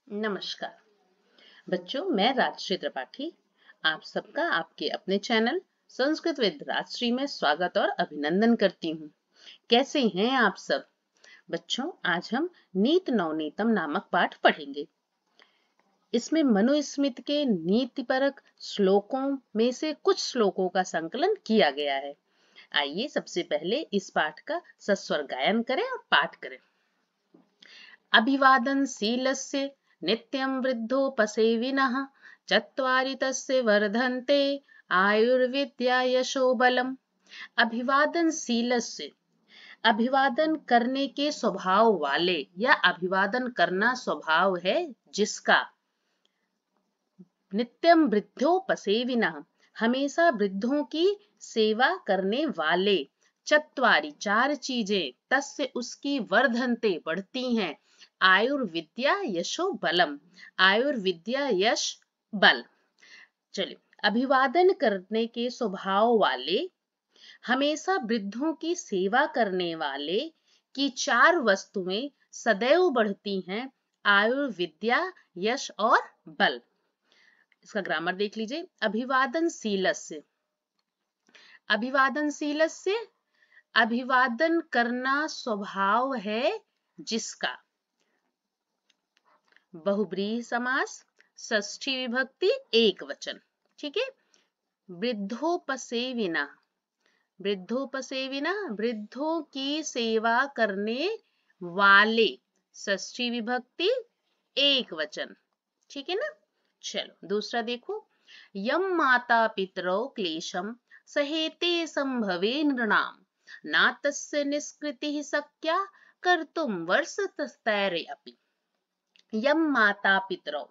नमस्कार बच्चों, मैं राजश्री त्रिपाठी आप सबका आपके अपने चैनल संस्कृत विद राजश्री में स्वागत और अभिनंदन करती हूँ। कैसे हैं आप सब बच्चों? आज हम नीत नवनीतम नामक पाठ पढ़ेंगे। इसमें मनुस्मृति के नीतिपरक श्लोकों में से कुछ श्लोकों का संकलन किया गया है। आइए सबसे पहले इस पाठ का सस्वर गायन करें और पाठ करें। अभिवादनशीलस्य नित्यं वृद्धोपसेविनः चत्वारि तस्य वर्धन्ते आयुर्विद्या यशो बलम्। अभिवादनशीलस्य, अभिवादन करने के स्वभाव वाले या अभिवादन करना स्वभाव है जिसका। नित्यम वृद्धोपसेविनः, हमेशा वृद्धों की सेवा करने वाले। चत्वारि, चार चीजें, तस्य उसकी वर्धन्ते बढ़ती हैं। आयुर्विद्या यशो बलम, आयुर्विद्या यश बल। चलिए, अभिवादन करने के स्वभाव वाले, हमेशा वृद्धों की सेवा करने वाले की चार वस्तुएं सदैव बढ़ती हैं। आयुर्विद्या, यश और बल। इसका ग्रामर देख लीजिए। अभिवादनशीलस्य, अभिवादनशीलस्य, अभिवादन करना स्वभाव है जिसका। बहुब्रीहि समास, षष्ठी विभक्ति, एक वचन। ठीक है। वृद्धोपसेविना, वृद्धोपसेविना, वृद्धों की सेवा करने वाले, षष्ठी विभक्ति, एक वचन। ठीक है ना। चलो दूसरा देखो। यम माता पितरौ क्लेशम सहेते संभवे नृणाम नातस्य निष्कृतिः शक्या कर्तुम वर्षतस्तैरे अपि। यम माता पितरौ,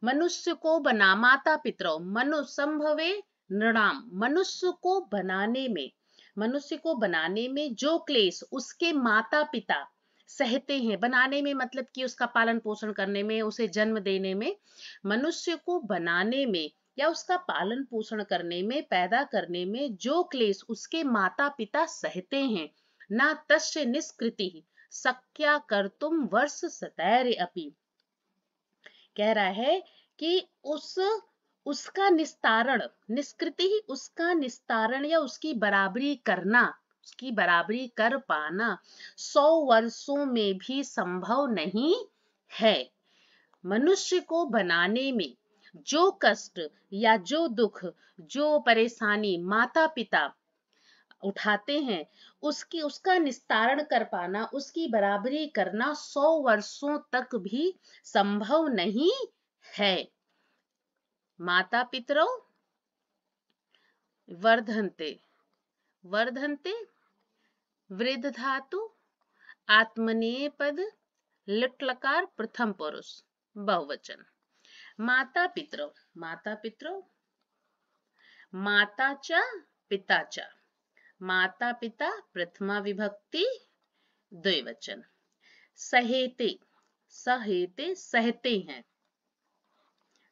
मनुष्य को बना, माता पितरौ मनु संभवे नृणाम, मनुष्य को बनाने में, मनुष्य को बनाने में जो क्लेश उसके माता पिता सहते हैं। बनाने में मतलब कि उसका पालन पोषण करने में, उसे जन्म देने में, मनुष्य को बनाने में या उसका पालन पोषण करने में, पैदा करने में जो क्लेश उसके माता पिता सहते हैं, ना तस्य निष्कृति शक्या कर्तुम वर्ष सतैरे अपि। कह रहा है कि उसका निस्तारण, निष्कृति ही उसका निस्तारण या उसकी बराबरी करना, उसकी बराबरी कर पाना 100 वर्षों में भी संभव नहीं है। मनुष्य को बनाने में जो कष्ट या जो दुख, जो परेशानी माता पिता उठाते हैं, उसका निस्तारण कर पाना, उसकी बराबरी करना 100 वर्षों तक भी संभव नहीं है। माता पितरौ वर्धन्ते, वर्धन्ते वृद्ध धातु, आत्मनेपद, लिट्लकार, प्रथम पुरुष, बहुवचन। माता पितरौ, माता पितरौ, माताचा पिताचा, माता पिता प्रथमा विभक्ति, द्विवचन। सहेते, सहेते सहते हैं,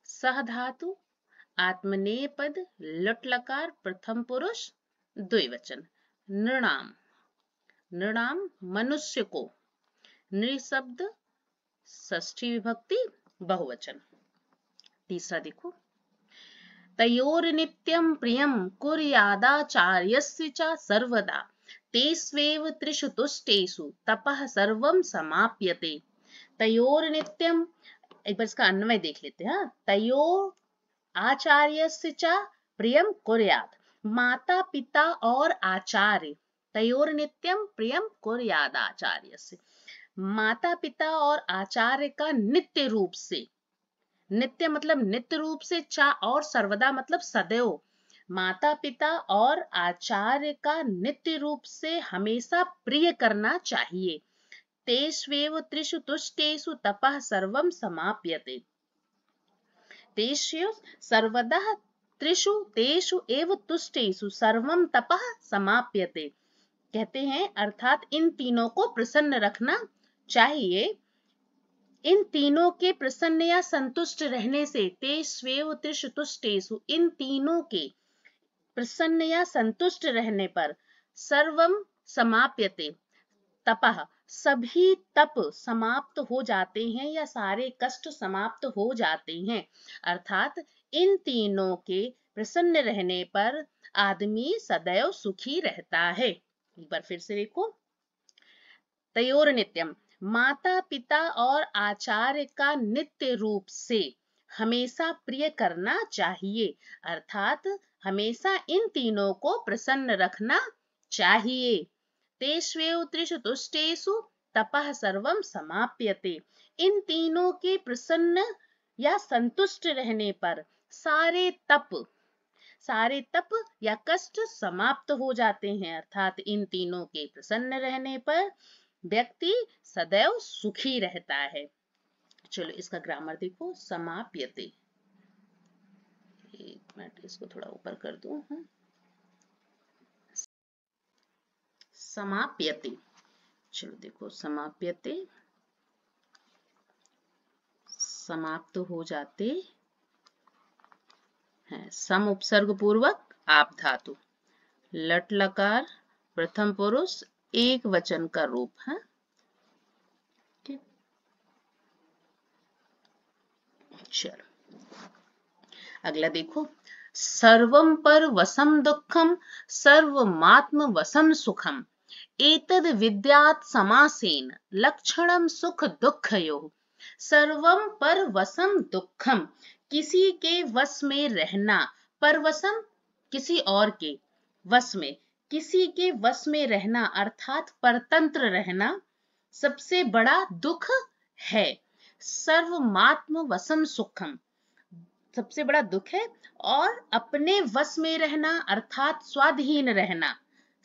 सह धातु, आत्मनेपद, लट्लकार, प्रथम पुरुष, द्विवचन। नृणाम, नृणाम मनुष्य को, नृशब्द षष्ठी विभक्ति, बहुवचन। तीसरा देखो। तयोर नित्यं प्रियं कुर्यादाचार्यस्य च सर्वदा तेष्वेव त्रिषु तुष्टेषु तपः सर्वं समाप्यते। तयोर नित्यं, एक बार इसका अन्वय देख लेते हैं। तयोर आचार्यस्य च प्रियं कुर्यात्, माता पिता और आचार्य, तयोर नित्यं प्रियं कुर्यात् आचार्यस्य, माता पिता और आचार्य का नित्य रूप से, नित्य मतलब नित्य रूप से, चा और सर्वदा मतलब सदैव, माता पिता और आचार्य का नित्य रूप से हमेशा प्रिय करना चाहिए। तेष्वेव त्रिषु तुष्टेषु तपः सर्वं समाप्यते। तेषु सर्वदा, त्रिषु तेषु एव तुष्टेषु सर्वं तपः समाप्यते। कहते हैं अर्थात इन तीनों को प्रसन्न रखना चाहिए। इन तीनों के प्रसन्न या संतुष्ट रहने से, तेष्वेव त्रिषु तुष्टेषु, इन तीनों के प्रसन्न या संतुष्ट रहने पर, सर्वम समाप्यते, तपः सभी तप समाप्त हो जाते हैं या सारे कष्ट समाप्त हो जाते हैं। अर्थात इन तीनों के प्रसन्न रहने पर आदमी सदैव सुखी रहता है। एक बार फिर से देखो, तयोर नित्यम, माता पिता और आचार्य का नित्य रूप से हमेशा प्रिय करना चाहिए। अर्थात हमेशा इन तीनों को प्रसन्न रखना चाहिए। तेष्वेव त्रिषु तुष्टेषु तपः सर्वम समाप्यते। इन तीनों के प्रसन्न या संतुष्ट रहने पर सारे तप या कष्ट समाप्त हो जाते हैं। अर्थात इन तीनों के प्रसन्न रहने पर व्यक्ति सदैव सुखी रहता है। चलो इसका ग्रामर देखो, समाप्यते। एक मिनट, इसको थोड़ा ऊपर कर दूं। समाप्यते, चलो देखो, समाप्यते समाप्त हो जाते हैं। सम उपसर्ग पूर्वक आप धातु, लट लकार प्रथम पुरुष एक वचन का रूप है। चलो अगला देखो, सर्वम पर वसम दुखम सर्वमात्म वसम सुखम एतद विद्यात् समासेन लक्षणम सुख दुःखयोः। सर्वम पर वसम दुखम, किसी के वश में रहना, परवसम किसी और के वश में, किसी के वश में रहना अर्थात परतंत्र रहना सबसे बड़ा दुख है। सर्वमात्म वसम सुखम, सबसे बड़ा दुख है। और अपने वश में रहना अर्थात स्वाधीन रहना,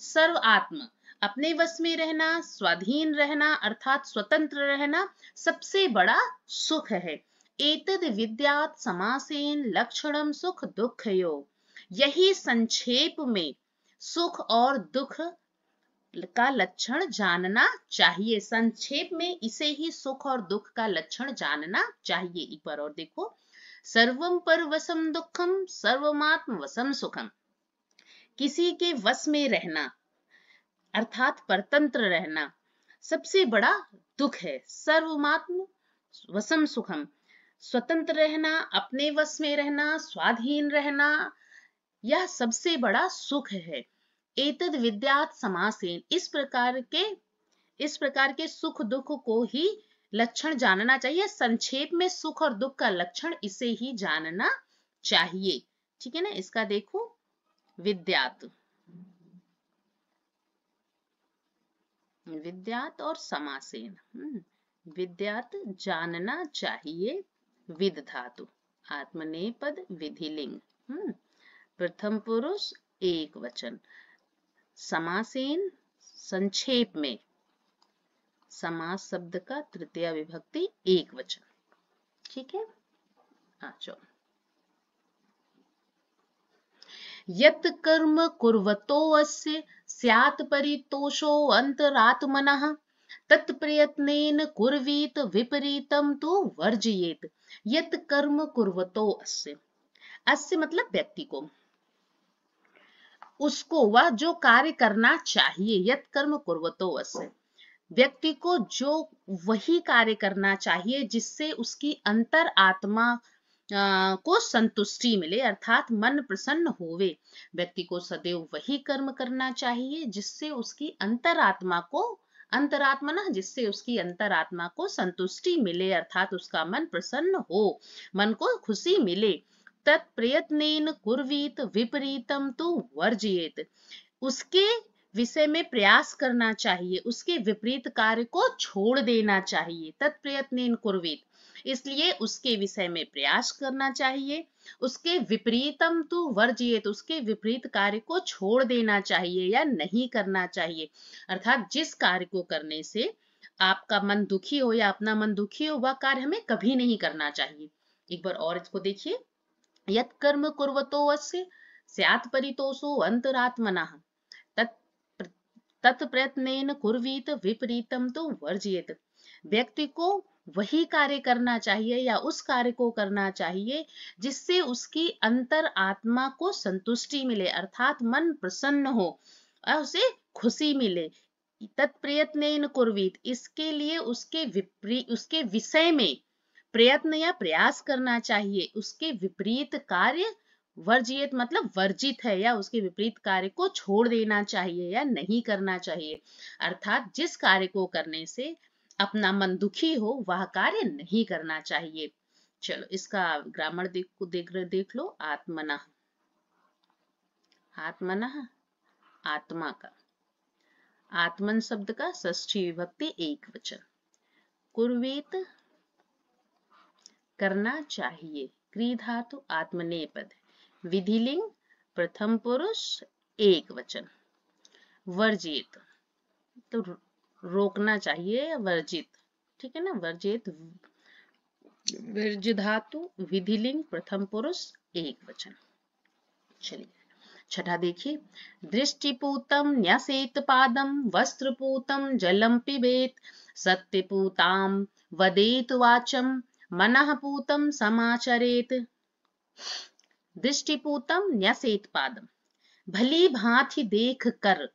सर्व आत्म अपने वश में रहना, स्वाधीन रहना अर्थात स्वतंत्र रहना सबसे बड़ा सुख है। एतद विद्यात् समासेन लक्षणम सुख दुःखयोः। यही संक्षेप में सुख और दुख का लक्षण जानना चाहिए। संक्षेप में इसे ही सुख और दुख का लक्षण जानना चाहिए। एक बार और देखो, सर्वम पर वसम दुखम सर्वमात्म वसम सुखम, किसी के वश में रहना अर्थात परतंत्र रहना सबसे बड़ा दुख है। सर्वमात्म वसम सुखम, स्वतंत्र रहना, अपने वश में रहना, स्वाधीन रहना, यह सबसे बड़ा सुख है। एतद विद्यात् समासेन, इस प्रकार के सुख दुख को ही लक्षण जानना चाहिए। संक्षेप में सुख और दुख का लक्षण इसे ही जानना चाहिए। ठीक है ना। इसका देखो, विद्यात्, विद्यात् और समासेन, विद्यात् जानना चाहिए, विद धातु, आत्मनेपद विधिलिंग, प्रथम पुरुष एक वचन, समासेन संक्षेप में, समास शब्द का तृतीय विभक्ति एक वचन। ठीक है। चलो, यत् कर्म कुर्वतो अस्य स्यात् परितोषो अंतरात्मनः तत्प्रयत्नेन कुर्वीत विपरीतम तो वर्जयेत। यत् कर्म कुर्वतो अस्य, अस्य मतलब व्यक्ति को, उसको, वह जो कार्य करना चाहिए, यत् कर्म कुर्वतो अस्य, व्यक्ति को जो वही कार्य करना चाहिए जिससे उसकी अंतर आत्मा को संतुष्टि मिले अर्थात मन प्रसन्न होवे। व्यक्ति को सदैव वही कर्म करना चाहिए जिससे उसकी अंतरात्मा को संतुष्टि मिले अर्थात उसका मन प्रसन्न हो, मन को खुशी मिले। तत्प्रयत्नेन कुर्वीत विपरीतम तु वर्जयेत, उसके विषय में प्रयास करना चाहिए, उसके विपरीत कार्य को छोड़ देना चाहिए। तत्प्रयत्नेन कुर्वीत, इसलिए उसके विषय में प्रयास करना चाहिए। उसके विपरीतम तु वर्जयेत, उसके विपरीत कार्य को छोड़ देना चाहिए या नहीं करना चाहिए। अर्थात जिस कार्य को करने से आपका मन दुखी हो या अपना मन दुखी हो, वह कार्य हमें कभी नहीं करना चाहिए। एक बार और इसको देखिए, यत् कर्म कुर्वतो अस्य स्यात् परितोषो अंतरात्मनः तत्प्रयत्नेन कुर्वीत विपरीतम तो वर्जयेत। व्यक्ति को वही कार्य करना चाहिए या उस कार्य को करना चाहिए जिससे उसकी अंतर आत्मा को संतुष्टि मिले अर्थात मन प्रसन्न हो और उसे खुशी मिले। तत्प्रयत्नेन कुर्वीत, इसके लिए उसके विषय में प्रयत्न या प्रयास करना चाहिए। उसके विपरीत कार्य वर्जित मतलब वर्जित है, या उसके विपरीत कार्य को छोड़ देना चाहिए या नहीं करना चाहिए। अर्थात जिस कार्य को करने से अपना मन दुखी हो वह कार्य नहीं करना चाहिए। चलो इसका ग्रामर देख लो। आत्मनः, आत्मनः आत्मा का, आत्मन शब्द का षष्ठी विभक्ति एक वचन, कुर्वेत करना चाहिए, क्री धातु आत्मनेपद, विधिलिंग प्रथम पुरुष एक वचन, वर्जित तो रोकना चाहिए, वर्जित, ठीक है ना, वर्जित, वर्ज्य धातु विधिलिंग प्रथम पुरुष एक वचन। चलिए छठा देखिए, दृष्टिपूतम न्यसेत पादम, वस्त्रपूतम जलम पिबेत, सत्यपूताम वदेत वाचम, मनः पूतम समाचरेत। दृष्टिपूतम न्यसेत पादम, भली भांति देख कर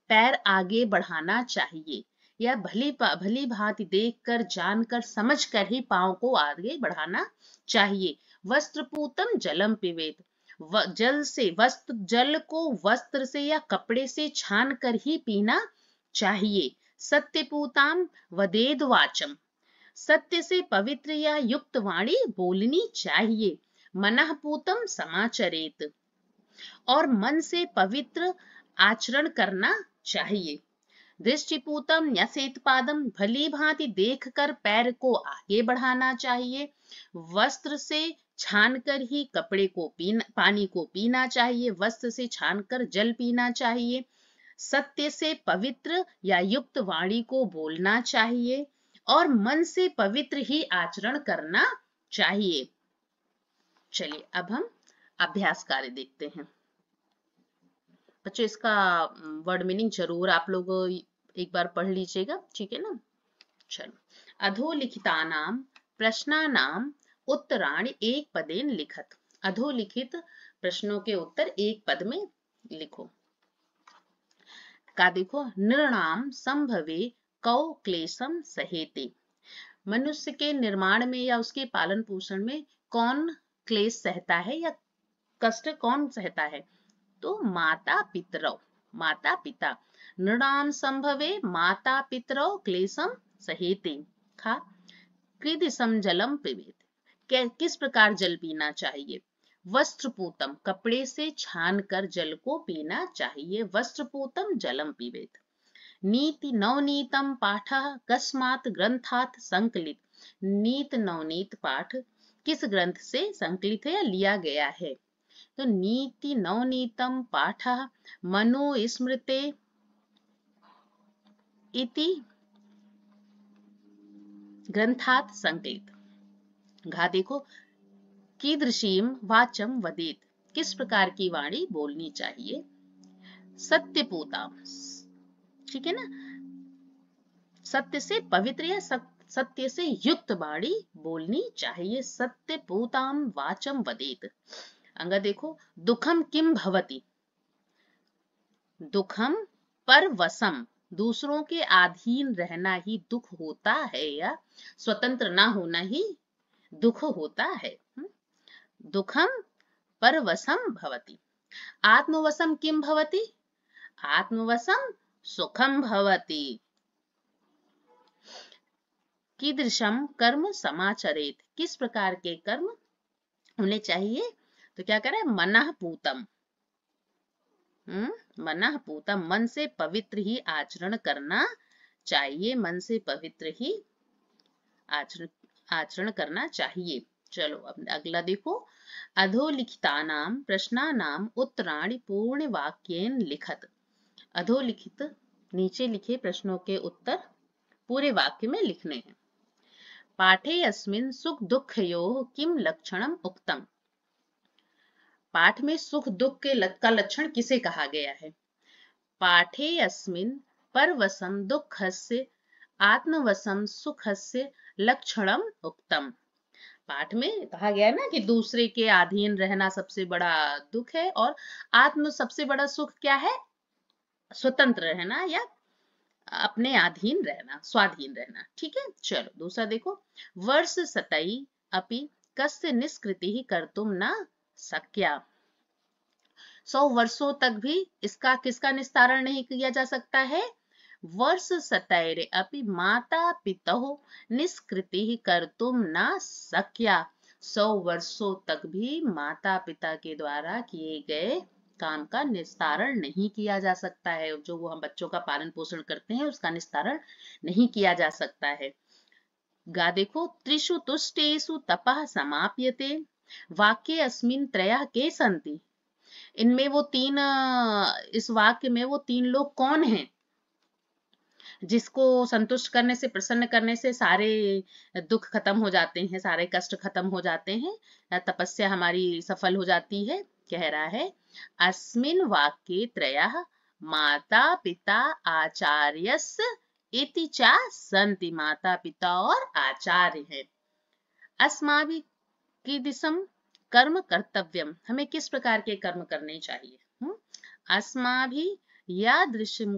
पैर आगे बढ़ाना चाहिए, या भली भांति देखकर जानकर समझकर ही पांव को आगे बढ़ाना चाहिए। वस्त्रपूतम जलम पिबेत, जल को वस्त्र से या कपड़े से छान कर ही पीना चाहिए। सत्यपूताम वदेद वाचम, सत्य से पवित्र या युक्त वाणी बोलनी चाहिए। मनः पूतम समाचरेत, और मन से पवित्र आचरण करना चाहिए। दृष्टिपूतम न्यसेत पादम, भली भांति देखकर पैर को आगे बढ़ाना चाहिए। वस्त्र से छानकर ही पानी को पीना चाहिए। वस्त्र से छानकर जल पीना चाहिए। सत्य से पवित्र या युक्त वाणी को बोलना चाहिए, और मन से पवित्र ही आचरण करना चाहिए। चलिए अब हम अभ्यास कार्य देखते हैं। बच्चों इसका वर्ड मीनिंग जरूर आप लोग एक बार पढ़ लीजिएगा, ठीक है ना। चलो, अधोलिखितानाम प्रश्नानाम उत्तराणि एक पदेन लिखत, अधोलिखित प्रश्नों के उत्तर एक पद में लिखो। का देखो, नृणाम संभवे कौ क्लेशम सहेते, मनुष्य के निर्माण में या उसके पालन पोषण में कौन क्लेश सहता है या कष्ट कौन सहता है, तो माता पितरौ, माता पिता। नृणाम संभवे माता पितरौ क्लेशम सहेते, खा कृदिशम जलम पिबेत, किस प्रकार जल पीना चाहिए। वस्त्रपूतम, कपड़े से छान कर जल को पीना चाहिए। वस्त्रपूतम जलम पिबेत। नीति नवनीतम पाठः कस्मात् ग्रंथात् संकलित, नीत नवनीत पाठ किस ग्रंथ से संकलित है या लिया गया है, तो नीति नवनीतम पाठः मनुस्मृते इति ग्रंथात् संकलित। घा देखो, कीदृशीम वाचम वदेत, किस प्रकार की वाणी बोलनी चाहिए। सत्यपूताम, ठीक है ना, सत्य से पवित्र या सत्य से युक्त वाणी बोलनी चाहिए। सत्यपूताम वाचम वदेत। अंगा देखो, दुखम किम भवति, दुखम परवशम, दूसरों के अधीन रहना ही दुख होता है, या स्वतंत्र ना होना ही दुख होता है। दुखम परवशम भवति। आत्मवशम किम भवति, आत्मवशम सुखम भवति। कीदृशम कर्म समाचरेत, किस प्रकार के कर्म होने चाहिए, तो क्या करें, मनः पूतम, मनः पूतम, मन से पवित्र ही आचरण करना चाहिए, मन से पवित्र ही आचरण करना चाहिए। चलो अब अगला देखो, अधोलिखितानाम प्रश्नानाम उत्तराणि पूर्ण वाक्येन लिखत, अधोलिखित नीचे लिखे प्रश्नों के उत्तर पूरे वाक्य में लिखने हैं। पाठे अस्मिन् सुख दुःखयोः किम लक्षणम उक्तम, पाठ में सुख दुख का लक्षण किसे कहा गया है। पाठे अस्मिन् परवशम दुःखस्य आत्मवशम सुखस्य लक्षणम उक्तम, पाठ में कहा गया है ना कि दूसरे के अधीन रहना सबसे बड़ा दुख है, और आत्म सबसे बड़ा सुख क्या है, स्वतंत्र रहना या अपने अधीन रहना, स्वाधीन रहना। ठीक है, चलो दूसरा देखो, वर्ष सतई अपि कस्य निष्कृति कर्तुम न शक्या। 100 वर्षों तक भी इसका किसका निस्तारण नहीं किया जा सकता है? वर्ष सतैरे अपि माता पितुः निष्कृति कर्तुम न शक्या। 100 वर्षों तक भी माता पिता के द्वारा किए गए काम का निस्तारण नहीं किया जा सकता है। जो वो हम बच्चों का पालन पोषण करते हैं उसका निस्तारण नहीं किया जा सकता है। गा देखो, त्रिषु तुष्टेषु तपः समाप्यते, वाक्ये अस्मिन् त्रयः के सन्ति। इनमें वो तीन, इस वाक्य में वो तीन लोग कौन हैं जिसको संतुष्ट करने से, प्रसन्न करने से सारे दुख खत्म हो जाते हैं, सारे कष्ट खत्म हो जाते हैं, तपस्या हमारी सफल हो जाती है। कह रहा है अस्मिन् वाक्ये त्रयः माता पिता आचार्यस् इति च सन्ति। माता पिता और आचार्य है। अस्माभिः कीदृशं कर्म कर्तव्यम, हमें किस प्रकार के कर्म करने चाहिए? अस्माभिः यादृशं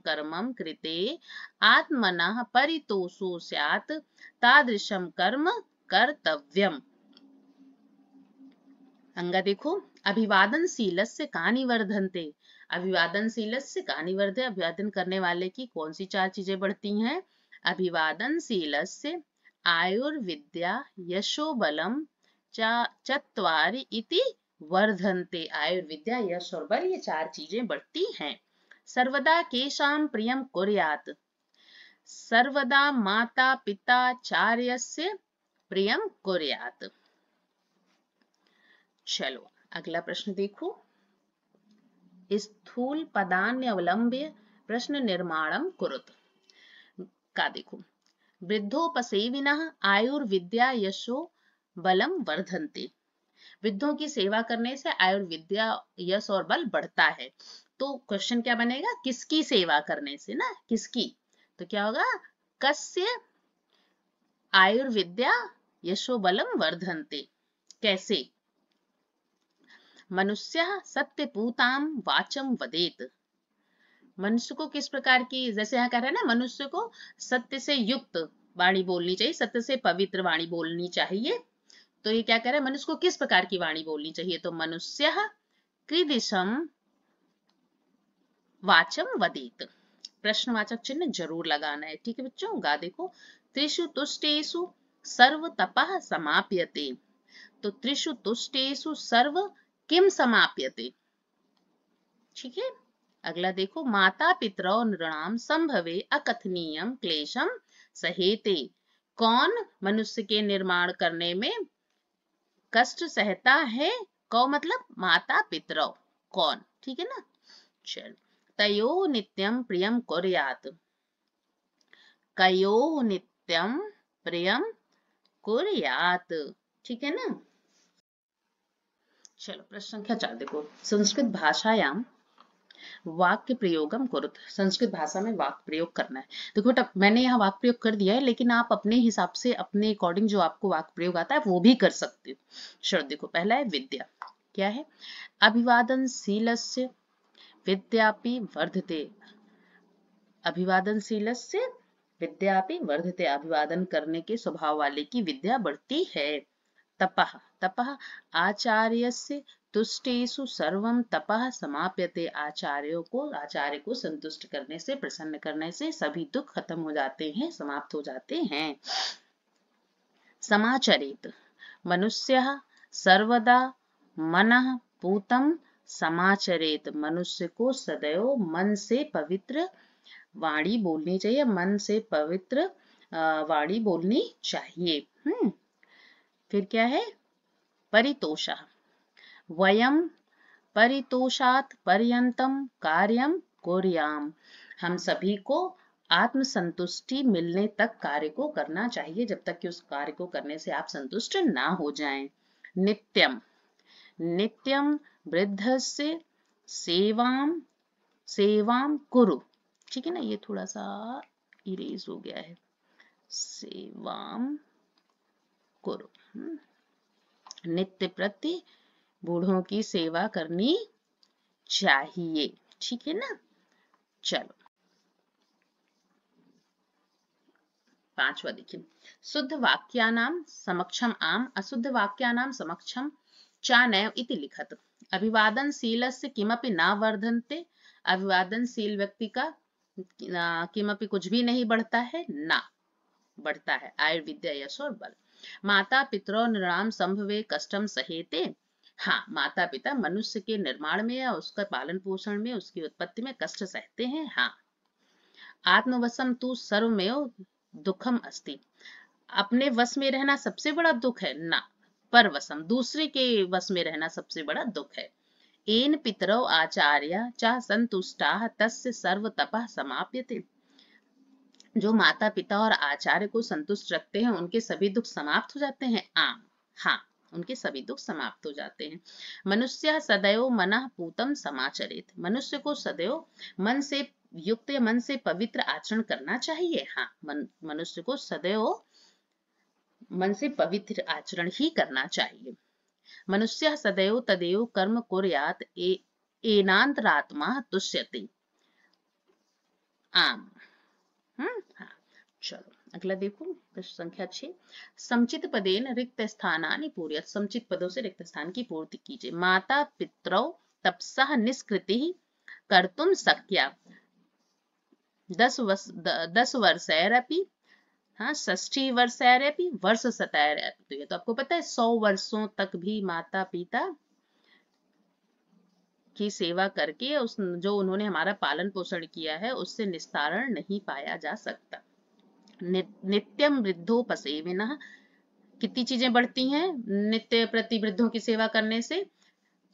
कर्मं कृते आत्मनः परितोषो स्यात् तादृशं कर्म कर्तव्यम। अंगा देखो, अभिवादनशीलस्य कानि वर्धन्ते। अभिवादनशीलस्य कानि वर्धे, अभिवादन करने वाले की कौन सी 4 चीजें बढ़ती हैं? अभिवादनशीलस्य आयुर्विद्या यशो बलम चत्वारि इति वर्धन्ते। आयुर्विद्या, यश और बल, ये 4 चीजें बढ़ती हैं। सर्वदा केषां प्रियं कुर्यात्, सर्वदा माता पिता चार्यस्य प्रियं कुर्यात्। चलो अगला प्रश्न देखो, स्थूल पदान्य अवलंब्य प्रश्न निर्माणम कुरुत। का देखो, वृद्धोपसेविनः आयुर्विद्या यशो बलम वर्धन्ते। वृद्धों की सेवा करने से आयुर्विद्या, यश और बल बढ़ता है। तो क्वेश्चन क्या बनेगा? किसकी सेवा करने से ना, किसकी? तो क्या होगा? कस्य आयुर्विद्या यशो बलम वर्धन्ते। कैसे? मनुष्यः सत्यपूतां वाचं वदेत। मनुष्य को किस प्रकार की, जैसे यहाँ कह रहा है ना, मनुष्य को सत्य से युक्त वाणी बोलनी चाहिए, सत्य से पवित्र वाणी बोलनी चाहिए। तो ये क्या कह रहा है? मनुष्य को किस प्रकार की वाणी बोलनी चाहिए? तो मनुष्यः कीदृशं वाचं वदेत। प्रश्नवाचक चिन्ह जरूर लगाना है। ठीक है बच्चों, गा देखो, त्रिषु तुष्टेषु सर्व तपः समाप्यते। तो त्रिषु तुष्टेषु सर्व किम समाप्यते। ठीक है, अगला देखो, माता पितरौ नृणाम संभवे अकथनीयम क्लेशम सहेते। कौन मनुष्य के निर्माण करने में कष्ट सहता है? कौ मतलब माता पितरौ, कौन? ठीक है ना। चल, तयो नित्यम प्रियम कुर्यात्, कयो नित्यम प्रियम कुर्यात्। ठीक है ना। चलो प्रश्न संख्या 4 देखो, संस्कृत भाषायाम वाक्य प्रयोगम कुरुत। संस्कृत भाषा में वाक्य प्रयोग करना है। देखो बेटा, मैंने यहाँ वाक्य प्रयोग कर दिया है, लेकिन आप अपने हिसाब से, अपने अकॉर्डिंग जो आपको वाक्य प्रयोग आता है वो भी कर सकते हो। चलो देखो, पहला है विद्या। क्या है? अभिवादनशीलस्य विद्यापि वर्धते। अभिवादनशीलस्य विद्यापि वर्धते। अभिवादन करने के स्वभाव वाले की विद्या बढ़ती है। तपः, तपः आचार्यस्य तुष्टेषु सर्वं तपः समाप्यते। आचार्य को संतुष्ट करने से, प्रसन्न करने से सभी दुख खत्म हो जाते हैं, समाप्त हो जाते हैं। समाचरेत, मनुष्यः सर्वदा मनः पूतं समाचरेत। मनुष्य को सदैव मन से पवित्र वाणी बोलनी चाहिए, मन से पवित्र वाणी बोलनी चाहिए। फिर क्या है? परितोषः, वयम परितोषात् पर्यंतम कार्यम कुर्याम। हम सभी को आत्मसंतुष्टि मिलने तक कार्य को करना चाहिए, जब तक कि उस कार्य को करने से आप संतुष्ट ना हो जाएं। नित्यम, नित्यम वृद्धस्य सेवाम कुरु। ठीक है ना, ये थोड़ा सा इरेज हो गया है। सेवाम कुरु, नित्य प्रति बूढ़ों की सेवा करनी चाहिए। ठीक है ना। चलो पांचवा देखिए, शुद्ध वाक्यानां समक्षम आम अशुद्ध वाक्यानां समक्षम चा नैव इति लिखत। अभिवादनशीलस्य किमपि न वर्धन्ते, अभिवादनशील व्यक्ति का किमपि कुछ भी नहीं बढ़ता है, ना बढ़ता है। आयुर्विद्या यश और बल। माता पितरो नृणाम संभवे कष्टम सहेते, हाँ माता पिता मनुष्य के निर्माण में या उसका पालन पोषण में, उसकी उत्पत्ति में कष्ट सहते हैं, हाँ। आत्मवशम तू सर्वमेव दुखम अस्ति, अपने वश में रहना सबसे बड़ा दुख है, ना। परवशम, दूसरे के वश में रहना सबसे बड़ा दुख है। एन पितरौ आचार्य च संतुष्टाः तस्य सर्व तपः समाप्यते, जो माता पिता और आचार्य को संतुष्ट रखते हैं उनके सभी दुख समाप्त हो जाते हैं, आम, हाँ उनके सभी दुख समाप्त हो जाते हैं। मनुष्य सदैव मनः पूतं समाचरेत, मनुष्य को सदैव मन से युक्त या मन से पवित्र आचरण करना चाहिए, हाँ मनुष्य को सदैव मन से पवित्र आचरण ही करना चाहिए। मनुष्य सदैव तदेव कर्म कुर्यात् एनान्तरात्मा तुष्यति, आम। हाँ चलो अगला देखो, प्रश्न संख्या 6, समुचित पदेन रिक्त स्थानानि पूरयत, समुचित पदों से रिक्त स्थान की पूर्ति कीजिए। माता पितरौ तपसः निष्कृतिः कर्तुं शक्या 10 वर्षैरपि, हाँ 60 वर्षैरपि वर्षशतैरपि, तो ये तो आपको पता है 100 वर्षों तक भी माता पिता की सेवा करके उस जो उन्होंने हमारा पालन पोषण किया है उससे निस्तारण नहीं पाया जा सकता। नित्यम वृद्धोपसेविनः, कितनी चीजें बढ़ती हैं नित्य प्रति वृद्धों की सेवा करने से,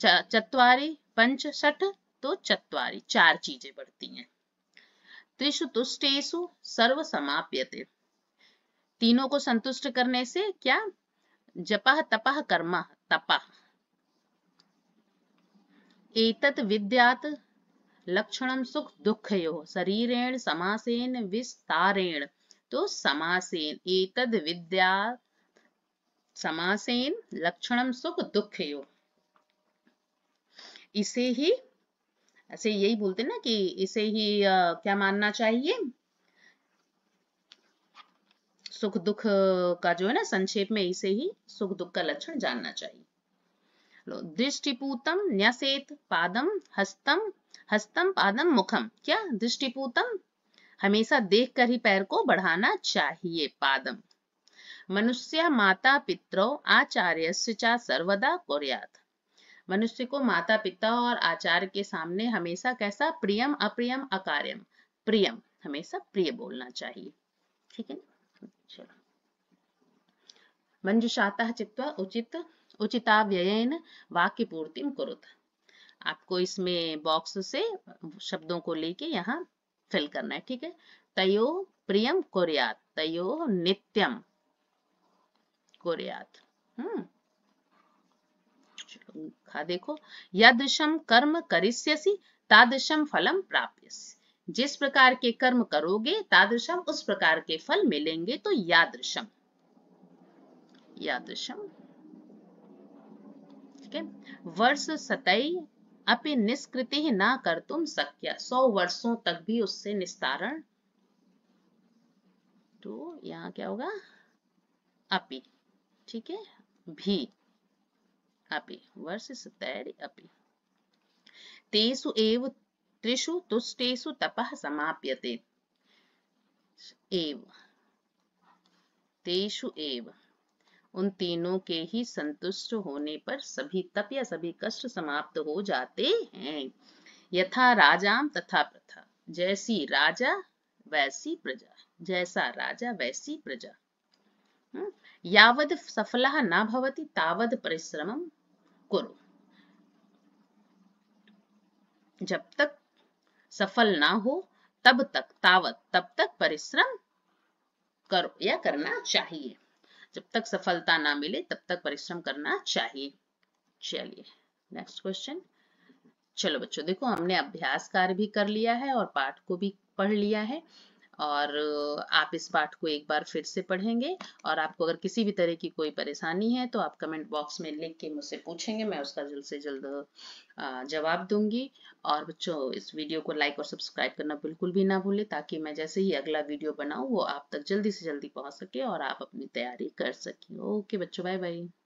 चत्वारि पंच षठ, तो चत्वारि 4 चीजें बढ़ती हैं। त्रिषु तुष्टेषु सर्व समाप्यते, तीनों को संतुष्ट करने से क्या, जपः तपः कर्मः, तपः। एतत् विद्यात् लक्षणं सुख दुःखयोः शरीरेण समासेन विस्तारेण, तो समासेन, एतद् विद्यात् समासेन लक्षणं सुख दुःखयोः, इसे ही ऐसे यही बोलते ना कि इसे ही क्या मानना चाहिए, सुख दुख का जो है ना संक्षेप में इसे ही सुख दुख का लक्षण जानना चाहिए। दृष्टिपूतम न्यसेत पादम हस्तम, हस्तम पादम मुखम, क्या दृष्टिपूतम, हमेशा देखकर ही पैर को बढ़ाना चाहिए, पादम। मनुष्य माता पितरौ आचार्यस्य च सर्वदा कुर्यात्, मनुष्य को माता पिता और आचार्य के सामने हमेशा कैसा, प्रियम अप्रियम अकार्यम, प्रियम हमेशा प्रिय बोलना चाहिए, ठीक है। चलो, मंजुषातः चित्वा उचिताव्ययेन वाक्य पूर्तिम कुरुत, आपको इसमें बॉक्स से शब्दों को लेके यहाँ फिल करना है, ठीक है। तयो प्रियम कुर्यात्, तयो नित्यम कुर्यात्, देखो, यादृशम कर्म करिष्यसि तादृशम फलम प्राप्यसि, जिस प्रकार के कर्म करोगे तादृशम उस प्रकार के फल मिलेंगे, तो यादृशम, यादृशम, ठीक है। वर्ष सतई अपि निष्कृति न कर्तुम शक्य, 100 वर्षों तक भी उससे निस्तारण, तो यहाँ क्या होगा, अपि, ठीक है, भी, अपि, वर्ष सतैरि अपि। तेषु एव त्रिषु तुष्टेषु तपः समाप्यते, एव, तेषु एव, उन तीनों के ही संतुष्ट होने पर सभी तप या सभी कष्ट समाप्त हो जाते हैं। यथा राजाम तथा प्रथा, जैसी राजा वैसी प्रजा, जैसा राजा वैसी प्रजा। यावद सफलः न भवति तावद परिश्रमं कुरु, जब तक सफल ना हो तब तक, तावत तब तक परिश्रम करो या करना चाहिए, जब तक सफलता ना मिले तब तक परिश्रम करना चाहिए। चलिए नेक्स्ट क्वेश्चन। चलो बच्चों देखो, हमने अभ्यास कार्य भी कर लिया है और पाठ को भी पढ़ लिया है। और आप इस पाठ को एक बार फिर से पढ़ेंगे, और आपको अगर किसी भी तरह की कोई परेशानी है तो आप कमेंट बॉक्स में लिख के मुझसे पूछेंगे, मैं उसका जल्द से जल्द जवाब दूंगी। और बच्चों, इस वीडियो को लाइक और सब्सक्राइब करना बिल्कुल भी ना भूलें, ताकि मैं जैसे ही अगला वीडियो बनाऊं वो आप तक जल्दी से जल्दी पहुंच सके और आप अपनी तैयारी कर सकें। ओके बच्चों, बाय बाय।